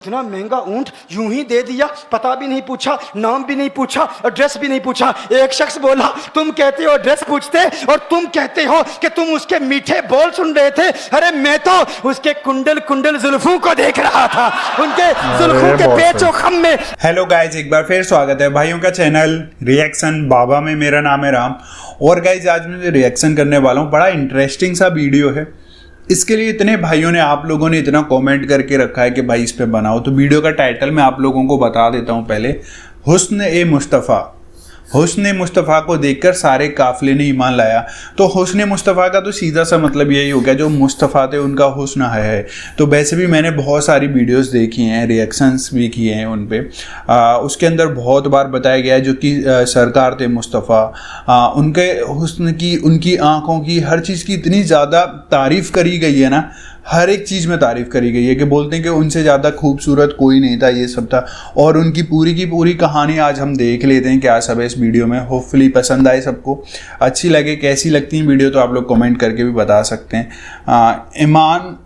इतना महंगा ऊंट यूं ही दे दिया, पता भी नहीं पूछा, नाम भी नहीं पूछा, एड्रेस भी नहीं पूछा। एक शख्स बोला, तुम कहते हो एड्रेस पूछते और तुम कहते हो कि तुम उसके मीठे बोल सुन रहे थे। अरे मैं तो उसके कुंडल कुंडल जुल्फों को देख रहा था, उनके जुल्फों के पेचो खम में। हेलो गाइज, एक बार फिर स्वागत है भाइयों का चैनल रिएक्शन बाबा में। मेरा नाम है राम और गाइज आज मैं रिएक्शन करने वाला हूँ। बड़ा इंटरेस्टिंग सा वीडियो है। इसके लिए इतने भाइयों ने, आप लोगों ने इतना कमेंट करके रखा है कि भाई इस पे बनाओ, तो वीडियो का टाइटल मैं आप लोगों को बता देता हूं पहले। हुस्न ए मुस्तफ़ा। हुस्न मुस्तफ़ा को देखकर सारे काफिले ने ईमान लाया। तो हुस्न मुस्तफ़ा का तो सीधा सा मतलब यही हो गया, जो मुस्तफ़ा थे उनका हुस्न है। तो वैसे भी मैंने बहुत सारी वीडियोस देखी हैं, रिएक्शंस भी किए हैं उन पे। उसके अंदर बहुत बार बताया गया है जो कि सरकार थे मुस्तफ़ा, उनके हुस्न की, उनकी आँखों की, हर चीज़ की इतनी ज़्यादा तारीफ़ करी गई है ना, हर एक चीज़ में तारीफ़ करी गई है कि बोलते हैं कि उनसे ज़्यादा खूबसूरत कोई नहीं था, ये सब था। और उनकी पूरी की पूरी कहानी आज हम देख लेते हैं क्या सब है इस वीडियो में। होपफुली पसंद आए सबको, अच्छी लगे। कैसी लगती है वीडियो तो आप लोग कमेंट करके भी बता सकते हैं। ईमान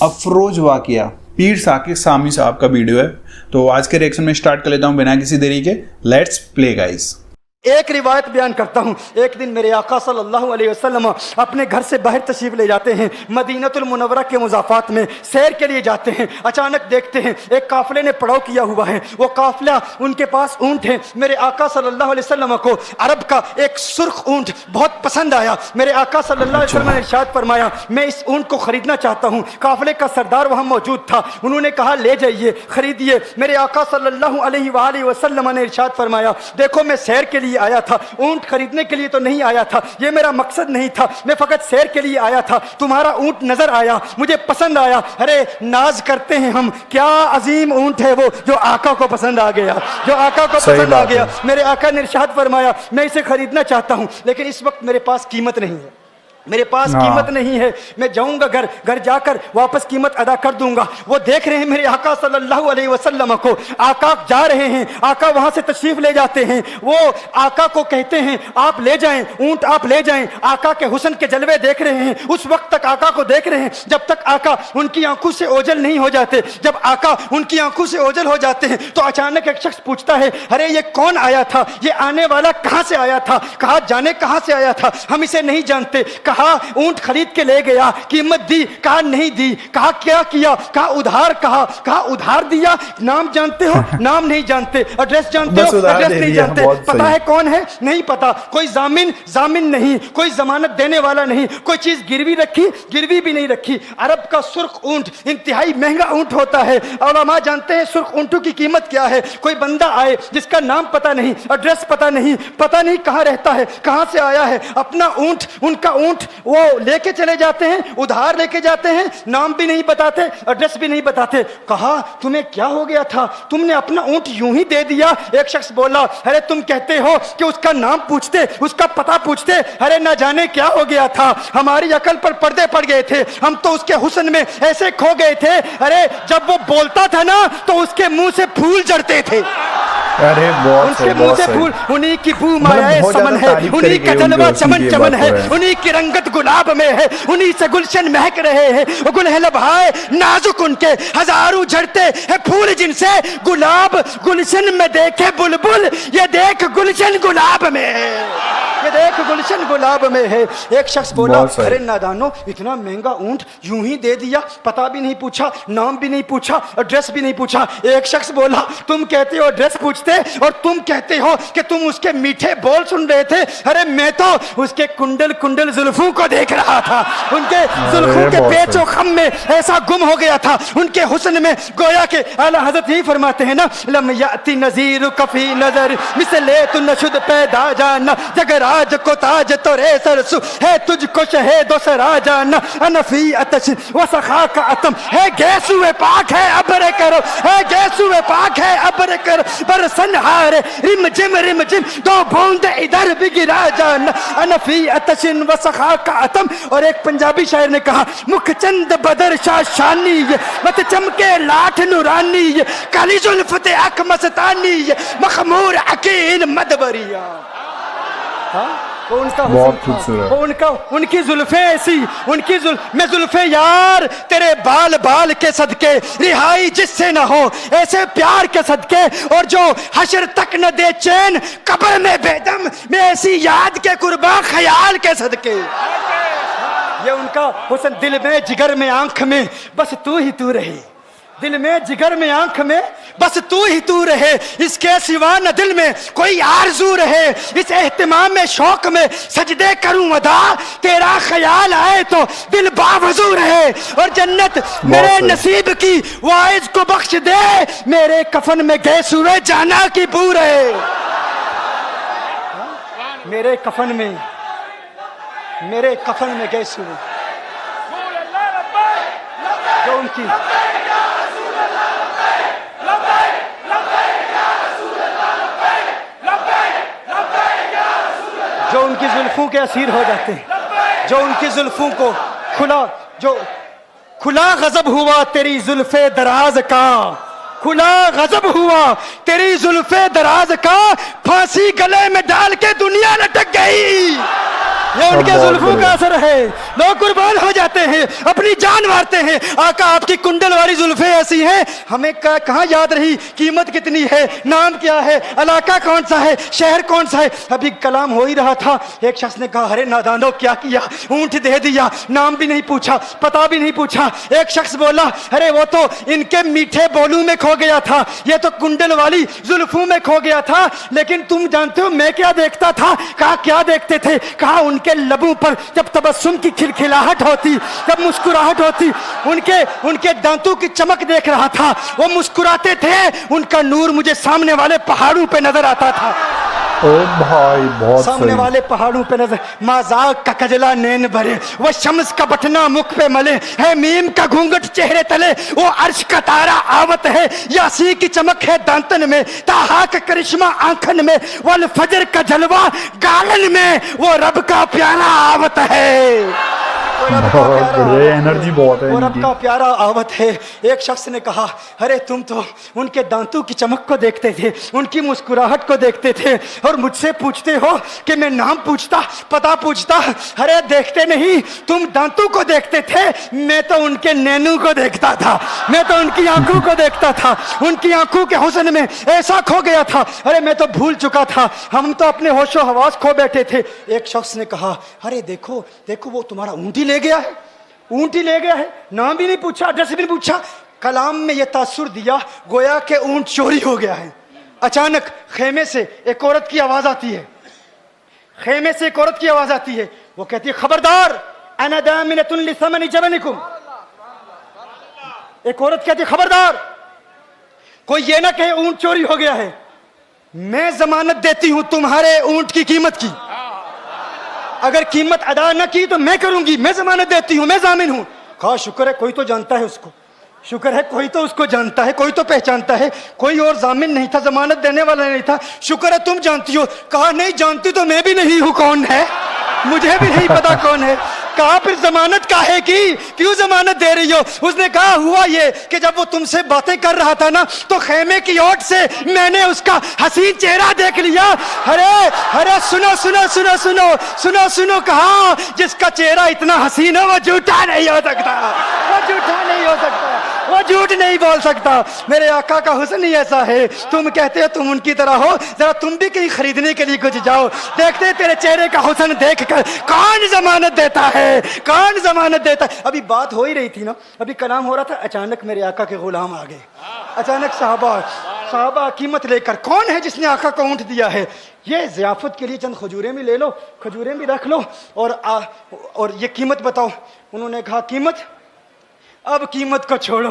अफरोज वाक़िया पीर साकिब सामी साहब का वीडियो है। तो आज के रिएक्शन में स्टार्ट कर लेता हूँ बिना किसी देरी के। Let's play guys. एक रिवायत बयान करता हूँ। एक दिन मेरे आका सल्लल्लाहु अलैहि वसल्लम अपने घर से बाहर तशरीफ ले जाते हैं, मदीनतुल मुनव्वरा के मुज़ाफ़ात में सैर के लिए जाते हैं। अचानक देखते हैं एक काफ़िले ने पड़ाव किया हुआ है। वो काफ़िला, उनके पास ऊँट है। मेरे आका सल्लल्लाहु अलैहि वसल्लम को अरब का एक सुर्ख ऊँट बहुत पसंद आया। मेरे आका सल्लल्लाहु अलैहि वसल्लम ने इरशाद फरमाया, मैं इस ऊँट को ख़रीदना चाहता हूँ। काफ़िले का सरदार वहाँ मौजूद था, उन्होंने कहा ले जाइए, ख़रीदिए। मेरे आका सल्लल्लाहु अलैहि वसल्लम ने इरशाद फरमाया, देखो मैं सैर के लिए आया था, ऊंट खरीदने के लिए तो नहीं आया था, ये मेरा मकसद नहीं था, मैं फकत सैर के लिए आया था। तुम्हारा ऊंट नजर आया, मुझे पसंद आया। अरे नाज करते हैं हम, क्या अजीम ऊंट है वो जो आका को पसंद आ गया, जो आका को पसंद आ गया। मेरे आका ने इरशाद फरमाया, मैं इसे खरीदना चाहता हूं, लेकिन इस वक्त मेरे पास कीमत नहीं है, मेरे पास कीमत नहीं है। मैं जाऊंगा घर जाकर वापस कीमत अदा कर दूंगा। वो देख रहे हैं मेरे आका सल्लल्लाहु अलैहि वसल्लम को, आका जा रहे हैं, आका वहां से तशरीफ ले जाते हैं। वो आका को कहते हैं आप ले जाएं, ऊंट आप ले जाएं। आका के हुस्न के जलवे देख रहे हैं, उस वक्त तक आका को देख रहे हैं जब तक आका उनकी आंखों से ओझल नहीं हो जाते। जब आका उनकी आंखों से ओझल हो जाते हैं तो अचानक एक शख्स पूछता है, अरे ये कौन आया था, ये आने वाला कहां से आया था, कहा जाने कहां से आया था, हम इसे नहीं जानते। कहा ऊंट खरीद के ले गया, कीमत दी, कहा नहीं दी, कहा क्या किया, कहा उधार, कहा उधार दिया। नाम जानते हो, नाम नहीं जानते। एड्रेस जानते हो, एड्रेस नहीं जानते। पता है कौन है, नहीं पता। कोई जामिन नहीं, कोई जमानत देने वाला नहीं, कोई चीज गिरवी रखी, गिरवी भी नहीं रखी। अरब का सुर्ख ऊंट इंतहाई महंगा ऊंट होता है। उलमा जानते हैं सुर्ख ऊंटों की कीमत क्या है। कोई बंदा आए जिसका नाम पता नहीं, एड्रेस पता नहीं कहाँ रहता है, कहाँ से आया है, अपना ऊंट, उनका ऊंट वो लेके चले जाते हैं, उधार लेके जाते हैं, नाम भी नहीं बताते, एड्रेस भी नहीं बताते। कहा तुम्हें क्या हो गया था, तुमने अपना ऊंट यूं ही दे दिया। एक शख्स बोला, अरे तुम कहते हो कि उसका नाम पूछते, उसका पता पूछते, अरे ना जाने क्या हो गया था, हमारी अकल पर पर्दे पड़ गए थे, हम तो उसके हुस्न में ऐसे खो गए थे। अरे जब वो बोलता था ना तो उसके मुंह से फूल जड़ते थे। अरे उनके मुंह से फूल, उन्हीं की बू मायाए समन है, उन्हीं का जलवा चमन चमन है, उन्हीं की रंगत गुलाब में है, उन्हीं से गुलशन महक रहे हैं। वो गुल है लभाए नाजुक उनके, हजारों झड़ते हैं फूल जिनसे, गुलाब गुलशन में देखे बुलबुल, ये देख गुलशन गुलाब में है, ये देख गुलशन गुलाब में है। एक शख्स बोला, अरे नादानो, इतना महंगा ऊंट यूं ही दे दिया, पता भी नहीं पूछा, नाम भी नहीं पूछा, एड्रेस भी नहीं पूछा। एक शख्स बोला, तुम कहते हो एड्रेस पूछते और तुम कहते हो कि तुम उसके मीठे बोल सुन रहे थे। अरे मैं तो उसके कुंडल कुंडल जुल्फों को देख रहा था, उनके जुल्फों के पेचो खम में ऐसा गुम हो गया था, उनके हुस्न में। गोया के आला हज़रत यही फरमाते हैं ना, लम याती नज़ीर कफी नजर मिसले तु नशुद पैदा जाना, जगराज को ताज तो रे सरसु है, तुझको शहे दो सरा जाना, अनफी अतश व सखा का अतम है, गैसुए पाक है अबरे करो, है गैसुए पाक है अबरे करो, पर सनहार रिम जिम दो बूंद इधर भी गिरा जाना, अनफी अतशिन व सखा का अतम। और एक पंजाबी शायर ने कहा, मुखचंद बदर शाह शानी, मत चमके लाठ नूरानी, काली जुल्फते अख मस्तानी, मखमूर अकील मदबरिया। वो उनका बहुत हुस्न था, खूबसूरत। वो उनका उनकी जुल्फे ऐसी, मैं जुल्फे यार तेरे बाल बाल के सदके, रिहाई जिससे ना हो ऐसे प्यार के सदके, और जो हशर तक न दे चैन कब्र में बेदम, मैं ऐसी याद के कुर्बान ख्याल के सदके। ये उनका हुस्न, दिल में जिगर में आंख में बस तू ही तू रहे, दिल में जिगर में आंख में बस तू ही तू रहे, इसके सिवा न दिल में कोई आरज़ू रहे, इस एहतिमाम में शौक में सजदे करूं अदा, तेरा ख्याल आए तो दिल बावजू रहे, और जन्नत मेरे नसीब की वाइज को बख्श दे, मेरे कफन में गैस हुए जाना की बू रहे। मेरे कफन में गैस हुए जो उनकी जो उनकी जुल्फों के असीर हो जाते हैं, जो उनकी जुल्फों को खुला गजब हुआ तेरी जुल्फे दराज का, खुला गजब हुआ तेरी जुल्फे दराज का, फांसी गले में डाल के दुनिया लटक गई। ये उनके जुल्फों का असर है, लोग कुर्बान हो जाते हैं, अपनी जान मारते हैं। आका आपकी कुंडल वाली जुल्फे ऐसी हैं, हमें कहाँ याद रही कीमत कितनी है, नाम क्या है, इलाका कौन सा है, शहर कौन सा है। अभी कलाम हो ही रहा था, एक शख्स ने कहा अरे नादानो क्या किया, ऊंट दे दिया, नाम भी नहीं पूछा, पता भी नहीं पूछा। एक शख्स बोला अरे वो तो इनके मीठे बोलू में खो गया था, ये तो कुंडल वाली जुल्फों में खो गया था। लेकिन तुम जानते हो मैं क्या देखता था? कहा क्या देखते थे? कहा उनके लबों पर जब तबस्सुम की खिलखिलाहट होती, जब मुस्कुराहट होती, उनके दांतों की चमक देख रहा था। वो मुस्कुराते थे, उनका नूर मुझे सामने वाले पहाड़ों पे नजर आता था। ओ भाई बहुत सामने वाले पहाड़ों पे नजर, माजाक का कजला नैन भरे, वो शम्स का बटना मुख पे मले, है मीम का घूंघट चेहरे तले, वो अर्श का तारा आवत है, यासी की चमक है दांतन में, ताहा का करिश्मा आंखन में, वल फजर का जलवा गालन में, वो रब का प्यारा आवत है। एनर्जी बहुत है, और रब का प्यारा आवत है। एक शख्स ने कहा अरे तुम तो उनके दांतों की चमक को देखते थे, उनकी मुस्कुराहट को देखते थे, और मुझसे पूछते हो कि मैं नाम पूछता, पता पूछता। अरे देखते नहीं, तुम दांतों को देखते थे, मैं तो उनके नैनों को देखता था, मैं तो उनकी आंखों को देखता था, उनकी आंखों के हुस्न में ऐसा खो गया था। अरे मैं तो भूल चुका था, हम तो अपने होशो हवास खो बैठे थे। एक शख्स ने कहा अरे देखो देखो वो तुम्हारा ऊँट ले गया है, ऊँट ही ले गया है, नाम भी नहीं पूछा, एड्रेस भी नहीं पूछा। कलाम में यह तासुर दिया गोया के ऊँट चोरी हो गया है। अचानक खेमे से एक औरत की आवाज आती है, खेमे से एक औरत की आवाज आती है, वो कहती है खबरदार अना दामिनतुन लिसमनि जबनिकुम। एक औरत कहती है खबरदार, कोई ये ना कहे ऊँट चोरी हो गया है, मैं जमानत देती हूं तुम्हारे ऊँट की कीमत की, अगर कीमत अदा न की तो मैं करूंगी, मैं जमानत देती हूं, मैं जामिन हूं। कहा शुक्र है कोई तो जानता है उसको, शुक्र है कोई तो उसको जानता है, कोई तो पहचानता है, कोई और जामिन नहीं था, जमानत देने वाला नहीं था, शुक्र है तुम जानती हो। कहा नहीं जानती तो मैं भी नहीं हूं, कौन है मुझे भी नहीं पता कौन है। कहा फिर जमानत काहे की, क्यों जमानत दे रही हो? उसने कहा हुआ ये कि जब वो तुमसे बातें कर रहा था ना, तो खेमे की ओट से मैंने उसका हसीन चेहरा देख लिया। अरे अरे सुनो सुनो सुनो सुनो सुनो सुनो, कहा जिसका चेहरा इतना हसीन है वो झूठा नहीं हो सकता, वो झूठा नहीं हो सकता, वो झूठ नहीं बोल सकता। मेरे आका का हुस्न ही ऐसा है, तुम कहते हो तुम उनकी तरह हो, जरा तुम भी कहीं खरीदने के लिए कुछ जाओ, देखते तेरे चेहरे का हुस्न देख कर कौन जमानत देता है, कौन जमानत देता है। अभी बात हो ही रही थी ना, अभी कलाम हो रहा था, अचानक मेरे आका के गुलाम आ गए, अचानक साहबा कीमत लेकर। कौन है जिसने आका को ऊँट दिया है? ये ज़ियाफत के लिए चंद खजूरें भी ले लो, खजूरें भी रख लो, और ये कीमत बताओ। उन्होंने कहा कीमत, अब कीमत को छोड़ो,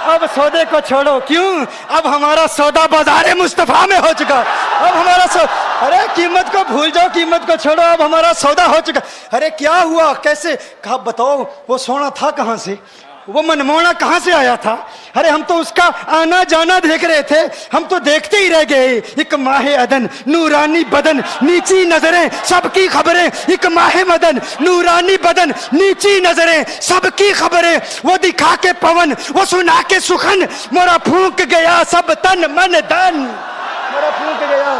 अब सौदे को छोड़ो। क्यों? अब हमारा सौदा बाजारे मुस्तफा में हो चुका, अब हमारा अरे कीमत को भूल जाओ, कीमत को छोड़ो, अब हमारा सौदा हो चुका। अरे क्या हुआ, कैसे? कहा बताओ वो सोना था कहाँ से, वो मनमोहना कहाँ से आया था? अरे हम तो उसका आना जाना देख रहे थे, हम तो देखते ही रह गए। एक माहे अदन नूरानी बदन नीची नजरें सबकी खबरें, एक माहे मदन नूरानी बदन नीची नजरें सबकी खबरें, वो दिखा के पवन वो सुना के सुखन, मोरा फूंक गया सब तन मन धन, मोरा फूंक गया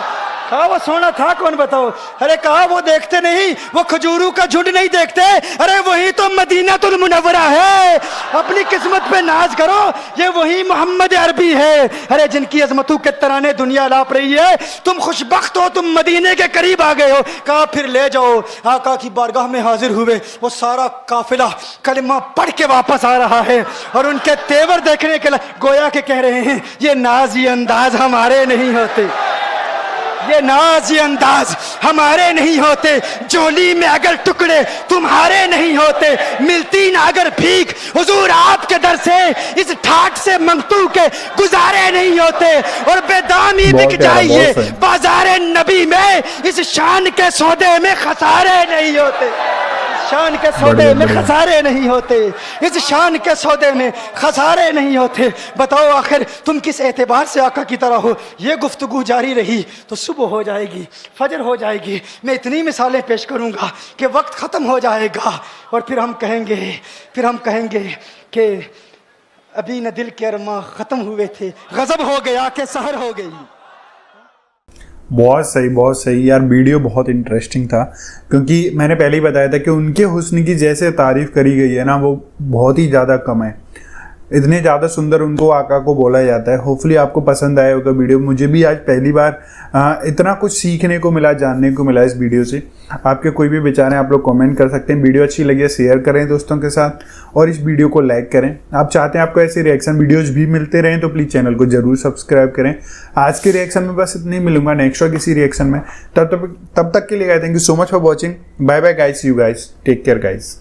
कहा वो सोना था कौन बताओ? अरे कहा वो देखते नहीं, वो खजूरों का झुंड नहीं देखते, अरे वही तो मदीनातुल मुनव्वरा है। अपनी किस्मत पे नाज करो, ये वही मोहम्मद अरबी है। अरे जिनकी अजमतों के तराने दुनिया लाप रही है, तुम खुशबख्त हो, तुम मदीने के करीब आ गए हो। कहा फिर ले जाओ। आका की बारगाह में हाजिर हुए, वो सारा काफिला कलिमा पढ़ के वापस आ रहा है और उनके तेवर देखने के लिए गोया के कह रहे हैं, ये नाज ये अंदाज हमारे नहीं होते, ये नाज ये अंदाज हमारे नहीं होते। जोली में अगर टुकड़े तुम्हारे नहीं होते, मिलती ना अगर भीख हुजूर आपके दर से, इस ठाट से मंगतू के गुजारे नहीं होते। और बेदामी बिक जाइए बाजारे नबी में, इस शान के सौदे में खसारे नहीं होते, शान के सौदे में खसारे नहीं होते, इस शान के सौदे में खसारे नहीं होते। बताओ आखिर तुम किस एतबार से आका की तरह हो? ये गुफ्तगू जारी रही तो सुबह हो जाएगी, फजर हो जाएगी, मैं इतनी मिसालें पेश करूंगा कि वक्त ख़त्म हो जाएगा और फिर हम कहेंगे कि अभी न दिल के अरमा ख़त्म हुए थे, गज़ब हो गया कि सहर हो गई। बहुत सही यार, वीडियो बहुत इंटरेस्टिंग था, क्योंकि मैंने पहले ही बताया था कि उनके हुस्न की जैसे तारीफ करी गई है ना, वो बहुत ही ज़्यादा कम है। इतने ज़्यादा सुंदर उनको आका को बोला जाता है। होपफुली आपको पसंद आया होगा वीडियो। मुझे भी आज पहली बार इतना कुछ सीखने को मिला, जानने को मिला इस वीडियो से। आपके कोई भी विचार हैं आप लोग कमेंट कर सकते हैं। वीडियो अच्छी लगी है शेयर करें दोस्तों के साथ और इस वीडियो को लाइक करें। आप चाहते हैं आपको ऐसे रिएक्शन वीडियोज़ भी मिलते रहें तो प्लीज़ चैनल को जरूर सब्सक्राइब करें। आज के रिएक्शन में बस इतनी मिलूंगा, नेक्स्ट और किसी रिएक्शन में। तब तक के लिए thank you so much for watching. Bye bye guys, see you guys, take care guys.